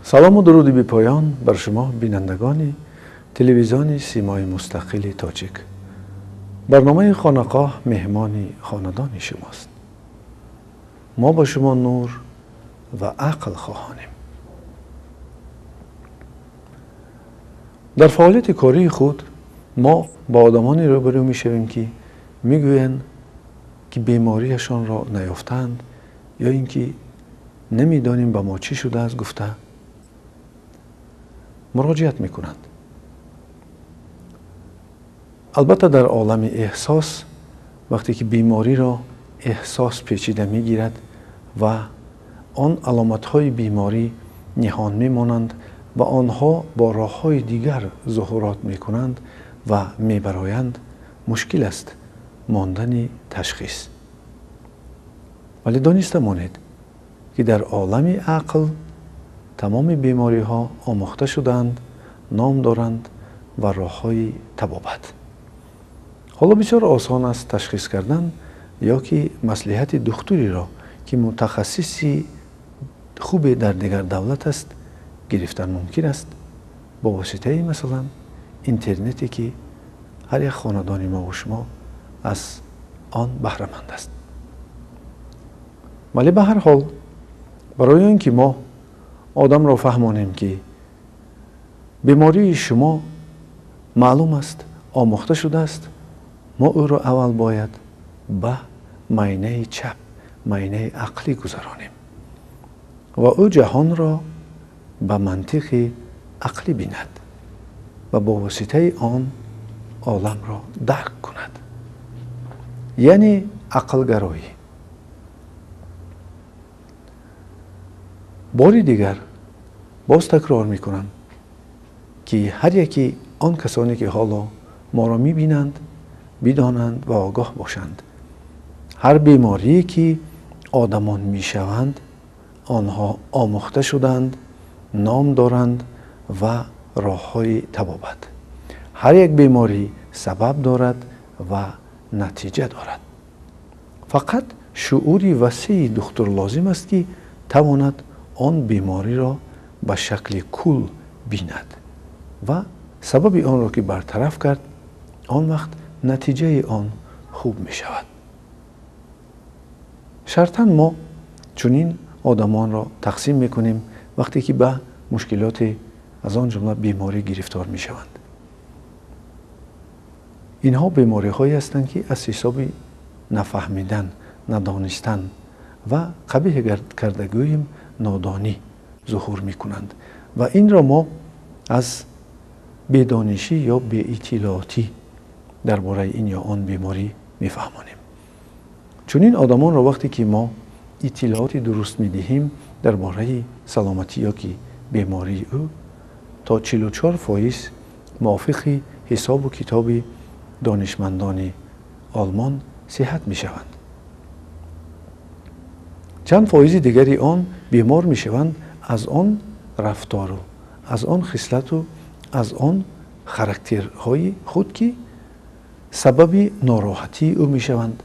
سلام و درودی بی پایان بر شما بینندگان تلویزیون سیمای مستقل تاجیک. برنامه خانقاه مهمان خاندان شماست. ما با شما نور و عقل خواهانیم. در فعالیت کاری خود ما با آدمانی روبرو می شویم که میگویند که بیماریشان را نیافتند یا اینکه نمیدانیم با ما چی شده است گفته مراجعت میکنند. البته در عالم احساس وقتی که بیماری را احساس پیچیده میگیرد و آن علامت‌های بیماری نهان میمانند و آنها با راه‌های دیگر ظهورات میکنند و میبرایند، مشکل است ماندن تشخیص. ولی دانسته مانید که در عالم عقل تمام بیماری ها آموخته شدند، نام دارند و راه‌های طبابت. حالا بسیار آسان است تشخیص کردن یا که مصلحت دکتری را که متخصصی خوب در دیگر دولت است گرفتن ممکن است با واسطه مثلا اینترنتی که هر یک خاندان ما و شما از آن بهره مند است. ولی به هر حال برای اینکه ما آدم را فهمانیم که بیماری شما معلوم است، آموخته شده است، ما او را اول باید به معاینه چپ، معاینه عقلی گذرانیم و او جهان را به منطق عقلی بیند و با واسطه آن عالم را درک کند، یعنی عقل گرایی. باری دیگر باز تکرار میکنم که هر یکی آن کسانی که حالا ما را میبینند بدانند و آگاه باشند هر بیماری که آدمان میشوند آنها آموخته شدند، نام دارند و راه‌های طبابت. هر یک بیماری سبب دارد و نتیجه دارد. فقط شعوری وسیع دکتر لازم است که تواند آن بیماری را به شکل کل بیند و سبب آن را که برطرف کرد، آن وقت نتیجه آن خوب می شود. شرطاً ما چنین آدمان را تقسیم می کنیم وقتی که به مشکلات از آن جمله بیماری گرفتار می شوند. اینها بیماری هایی هستند که از حساب نفهمیدن، ندانستن و قبیح کرده گوییم نادانی ظهور می کنند و این را ما از بیدانشی یا بی اطلاعاتی درباره این یا آن بیماری می فهمانیم. چون این آدمان را وقتی که ما اطلاعاتی درست می دهیم درباره سلامتی یا که بیماری او، تا 44% موافق حساب و کتاب دانشمندان آلمان صحت می شوند. چند فایز دیگری آن بیمار می شوند از آن رفتار و از آن خصلت و از آن خاراکترهای خود که سبب ناراحتی او می شوند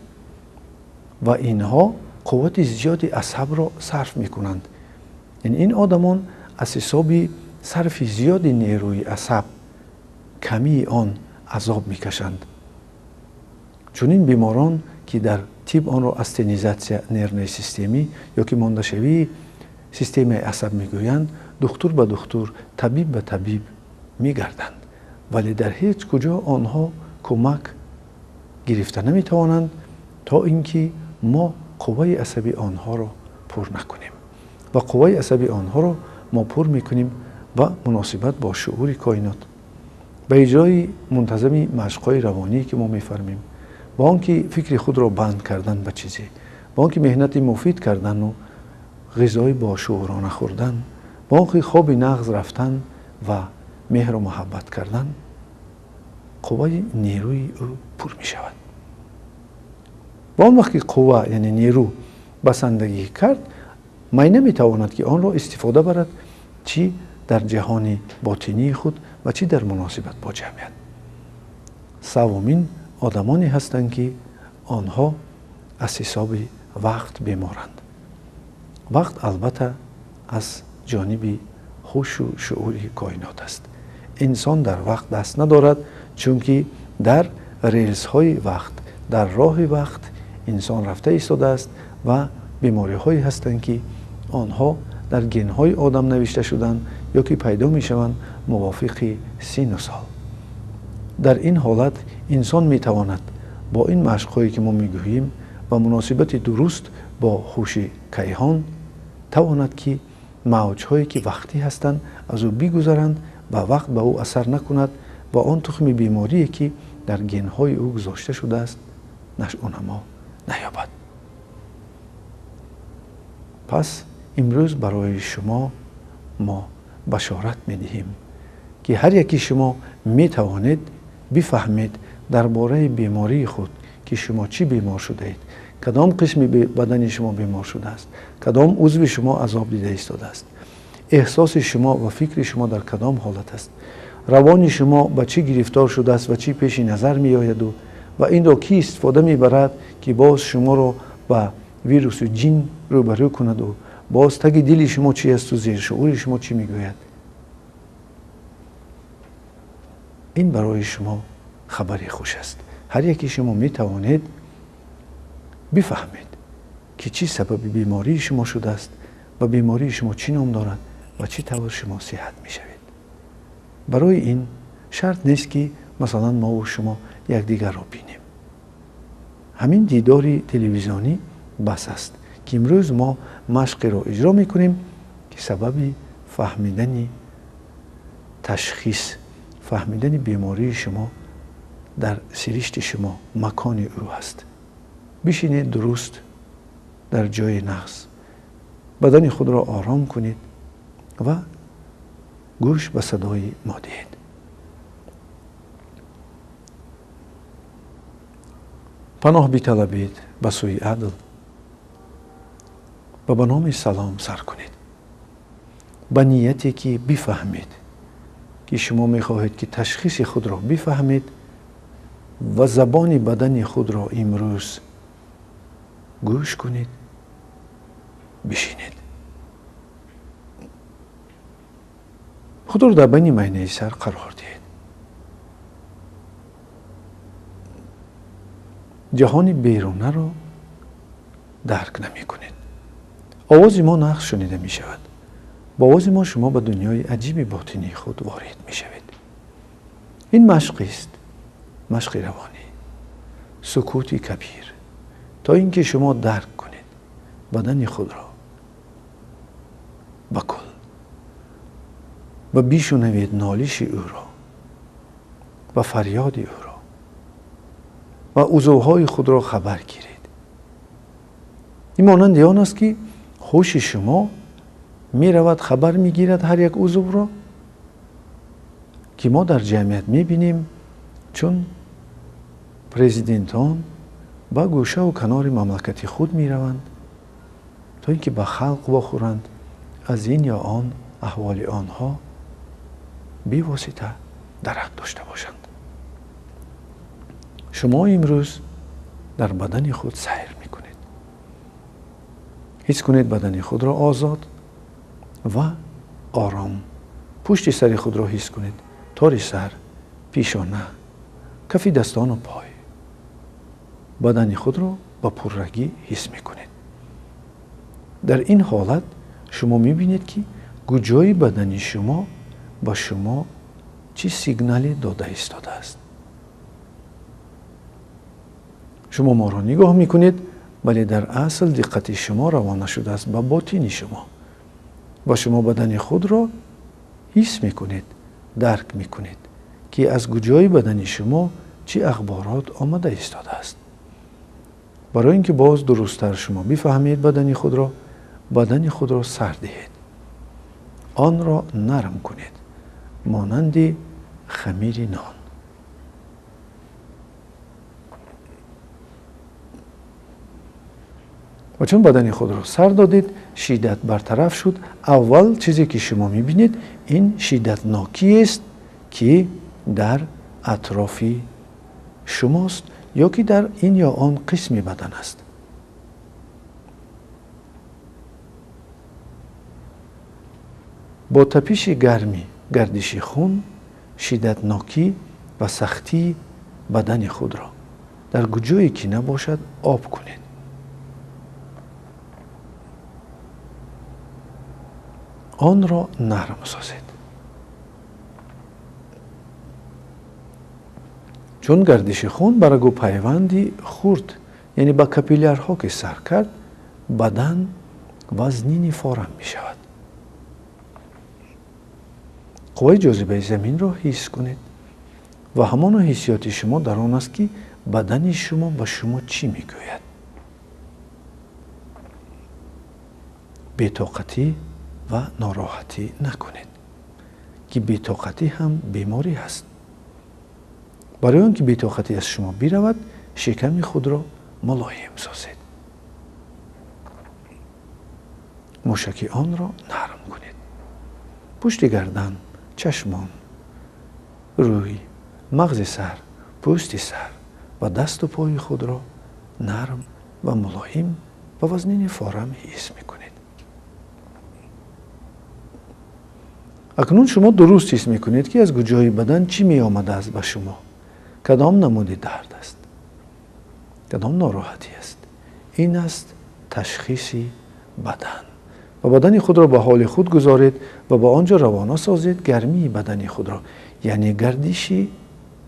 و اینها قوت زیادی عصب را صرف می کنند. یعنی این آدمان از حساب صرف زیادی نیروی عصب کمی آن عذاب می کشند. چون این بیماران که در طب آن را استنیزاسیا نرو سیستمی یا که مانده شوی سیستم عصب میگویند، دکتر به دکتر، طبیب به طبیب میگردند ولی در هیچ کجا آنها کمک گرفته نمیتوانند تا اینکه ما قوه عصبی آنها را پر نکنیم و قوه عصبی آنها را ما پر میکنیم و مناسبت با شعور کائنات به اجرای منتظم مشق‌های روانی که ما میفرمیم، با آنکه فکر خود را بند کردن به چیزی، با آنکه مهنت مفید کردن و غذای با شعورانه خوردن، با آنکه خواب نغز رفتن و مهر و محبت کردن، قوه نیروی او پر می شود. با آن وقت که قوه یعنی نیرو بسندگی کرد، می نمی تواند که آن را استفاده برد چی در جهان باطنی خود و چی در مناسبت با جمعیت. سومین آدمانی هستند که آنها از حساب وقت بیمارند. وقت البته از جانب هوش و شعور کائنات است. انسان در وقت دست ندارد، چون که در ریلز های وقت، در راه وقت انسان رفته ایستاده است و بیماری هایی هستند که آنها در گن های آدم نوشته شدند یا که پیدا می شوند موافق 30 سال. در این حالت انسان می تواند با این مشق هایی که ما می گوییم و مناسبت درست با هوش کیهان تواند که موج هایی که وقتی هستند از او بگذرند و وقت به او اثر نکند و آن تخم بیماری که در گن های او گذاشته شده است نشأ و نما نیابد. پس امروز برای شما ما بشارت می دهیم که هر یکی شما می توانید بفهمید درباره بیماری خود که شما چی بیمار شده اید، کدام قسم بدن شما بیمار شده است، کدام عضو شما عذاب دیده ایستاده است، احساس شما و فکر شما در کدام حالت است، روان شما به چی گرفتار شده است و چی پیش نظر می آید و این را کی استفاده می برد که باز شما را با ویروس و جن روبرو کند و باز تگ دل شما چی است و زیر شعور شما چی می گوید. این برای شما خبری خوش است. هر یکی شما می توانید بفهمید که چی سبب بیماری شما شده است و بیماری شما چی نام دارد و چی طور شما صحت می شوید. برای این شرط نیست که مثلا ما و شما یکدیگر را بینیم. همین دیداری تلویزیونی بس است که امروز ما مشق را اجرا می کنیم که سبب فهمیدن تشخیص، فهمیدن بیماری شما در سرشت شما مکان او هست. بشینید درست در جای نغز، بدن خود را آرام کنید و گوش به صدای ما دهید. پناه بطلبید به سوی عدل و به نام سلام سر کنید، به نیتی که بفهمید که شما میخواهید که تشخیص خود را بفهمید و زبان بدن خود را امروز گوش کنید. بشینید، خود را در بین میانه سر قرار دهید. جهان بیرونه را درک نمی کنید. آواز ما نقش شنیده می شود. با آواز ما شما به دنیای عجیب باطنی خود وارد می شوید. این مشق است، مشق روانی، سکوتی کبیر، تا اینکه شما درک کنید بدن خود را به کل و بشنوید نالش او را و فریاد او را و عضوهای خود را خبر گیرید. این مانند آن است که هوش شما می رود خبر می گیرد هر یک عضو را که ما در جمعیت می بینیم، چون پرزیدنتان با گوشه و کنار مملکت خود می روند تا اینکه به خلق بخورند از این یا آن احوال آنها بی واسطه درک داشته باشند. شما امروز در بدن خود سیر می کنید. حس کنید بدن خود را آزاد و آرام. پشت سر خود را حس کنید، تار سر، پیشانه، کف دستان و پای. بدن خود را با پررگی حس می کنید. در این حالت شما می بینید که کجای بدن شما با شما چی سیگنالی داده ایستاده است. شما ما را نگاه می کنید، ولی در اصل دقت شما روانه شده است به باطن شما و شما بدن خود را حس می کنید، درک می کنید که از کجای بدن شما چی اخبارات آمده ایستاده است. برای اینکه باز درستتر شما بفهمید بدن خود را سر دهید، آن را نرم کنید مانند خمیر نان. و چون بدن خود را سر دادید، شدت برطرف شد. اول چیزی که شما میبینید این شدتناکی است که در اطراف شماست یا که در این یا آن قسم بدن است. با تپش گرمی، گردش خون، شدتناکی و سختی بدن خود را در کجایی که نباشد آب کنید. آن را نرم سازید. چون گردش خون به رگ و پیوندی خورد، یعنی به کاپیلرها که سر کرد، بدن وزنین فارم می شود. قوه جاذبه زمین را حس کنید و همان حسیات شما در آن است که بدن شما به شما چی می گوید. بی‌طاقتی و ناراحتی نکنید که بی‌طاقتی هم بیماری هست. برای آنکه بی‌طاقتی از شما برود، شکم خود را ملایم سازید. مشک آن را نرم کنید. پشت گردن، چشمان، روی، مغز سر، پوست سر و دست و پای خود را نرم و ملایم و وزنین فارم حس میکنید. اکنون شما درست حس میکنید که از کجای بدن چی می آمده است به شما، کدام نمود درد است، کدام ناراحتی است. این است تشخیص بدن. و بدن خود را به حال خود گذارید و با آنجا روانه سازید گرمی بدن خود را، یعنی گردش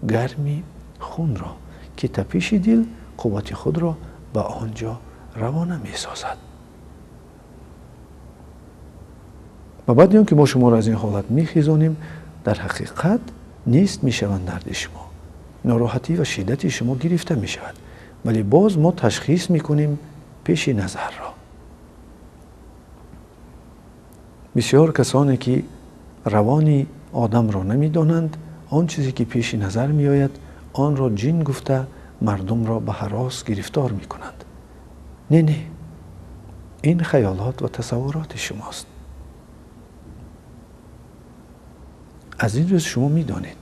گرمی خون را که تپش دل قوت خود را به آنجا روانه می سازد. و بعد آن که ما شما را از این حالت می خیزانیم، در حقیقت نیست می شوند درد شما، ناراحتی و شدت شما گرفته می شود، ولی باز ما تشخیص می کنیم پیش نظر را. بسیار کسانی که روانی آدم را نمی دانند، آن چیزی که پیش نظر می آید آن را جن گفته مردم را به هراس گرفتار می کنند. نه، این خیالات و تصورات شماست. از این روز شما می دانید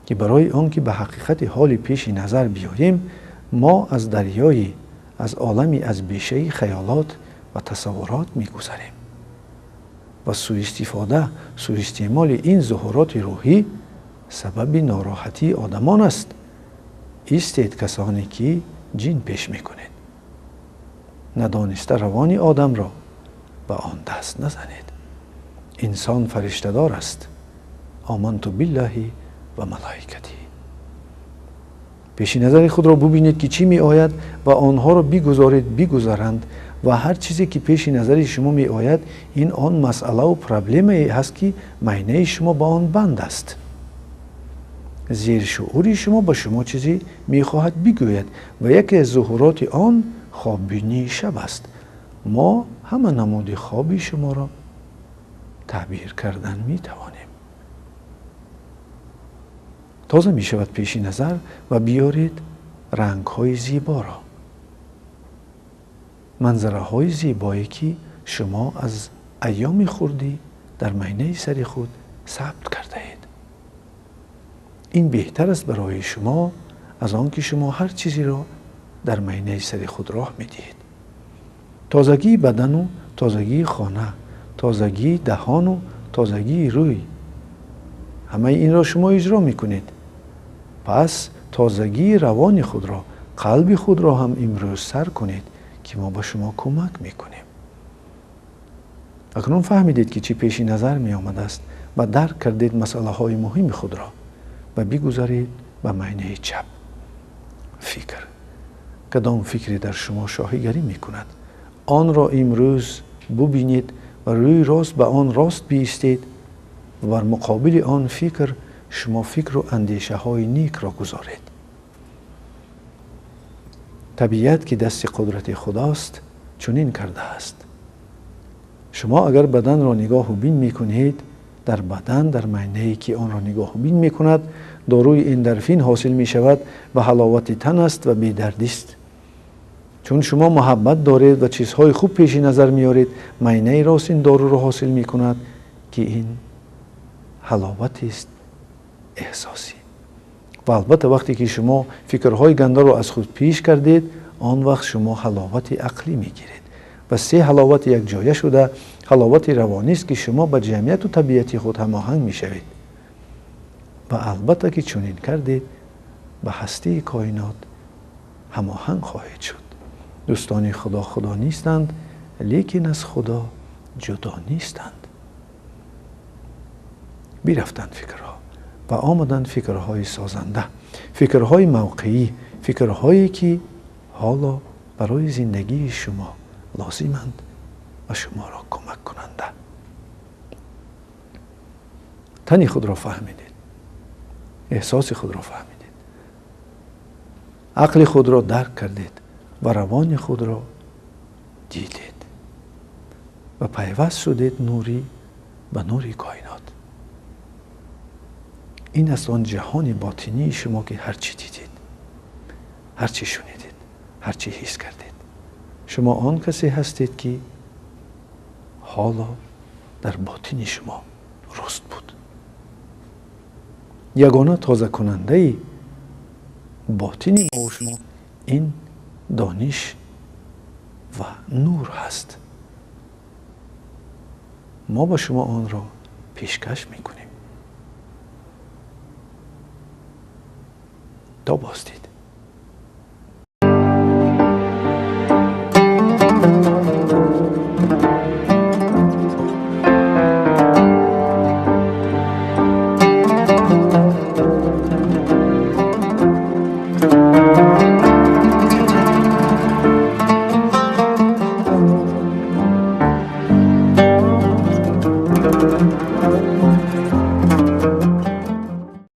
که برای آنکه به حقیقت حال پیش نظر بیاییم، ما از دریایی، از عالمی از بیشه خیالات و تصورات می گذریم و سوء استعمال این ظهورات روحی سبب ناراحتی آدمان است. ایستید کسانی که جن پیش میکنید. ندانسته روانی آدم را به آن دست نزنید. انسان فرشته‌دار است. آمنت بالله و ملائکته. پیش نظر خود را ببینید که چی می آید و آنها را بگذارند و هر چیزی که پیش نظر شما می آید این آن مسئله و پرابلمی هست که معنی شما با آن بند است. زیر شعوری شما با شما چیزی می خواهد بگوید و یکی از ظهورات آن خواببینی شب است. ما همه نمود خوابی شما را تعبیر کردن می توانیم. تازه می شود پیش نظر و بیارید رنگ های زیبا را، منظره های زیبایی که شما از ایام خوردی در معنی سر خود ثبت کرده اید. این بهتر است برای شما از آنکه شما هر چیزی را در معنی سر خود راه می دهید. تازگی بدن و تازگی خانه، تازگی دهان و تازگی روی، همه این را شما اجرا می کنید. پس تازگی روان خود را، قلب خود را هم امروز سر کنید که ما به شما کمک میکنیم. اکنون فهمیدید که چی پیش نظر می آمده است و درک کردید مسئله های مهم خود را و بگذارید به معنی چپ. فکر، کدام فکری در شما شاهیگری می کند آن را امروز ببینید و روی راست به آن راست بیستید و بر مقابل آن فکر شما فکر و اندیشه های نیک را گذارید. طبیعت که دست قدرت خداست چنین کرده است. شما اگر بدن را نگاه و بین می کنید، در بدن در معنی که آن را نگاه و بین می کند داروی اندورفین حاصل می شود و حلاوت تن است و بی‌دردی است. چون شما محبت دارید و چیزهای خوب پیش نظر میارید، معنی راست این دارو را حاصل می کند که این حلاوت است احساسی. و البته وقتی که شما فکرهای گنده را از خود پیش کردید، آن وقت شما حلاوت عقلی میگیرید و سه حلاوت یک جایه شده حلاوت روانی است که شما با جمعیت و طبیعت خود هماهنگ میشوید و البته که چنین کردید به هستی کائنات هماهنگ خواهید شد. دوستان خدا خدا نیستند، لیکن از خدا جدا نیستند. بیرفتند فکرها و آمدند فکرهای سازنده، فکرهای موقعی، فکرهایی که حالا برای زندگی شما لازمند و شما را کمک کننده. تن خود را فهمیدید، احساس خود را فهمیدید، عقل خود را درک کردید و روان خود را دیدید و پیوست شدید نوری به نوری کائنات. این است آن جهان باطنی شما که هرچی دیدید، هرچی شنیدید، هرچی حس کردید. شما آن کسی هستید که حالا در باطن شما رست بود. یگانه تازه کننده باطن ما و شما این دانش و نور هست. ما با شما آن را پیشکش میکنیم. تا بازدید.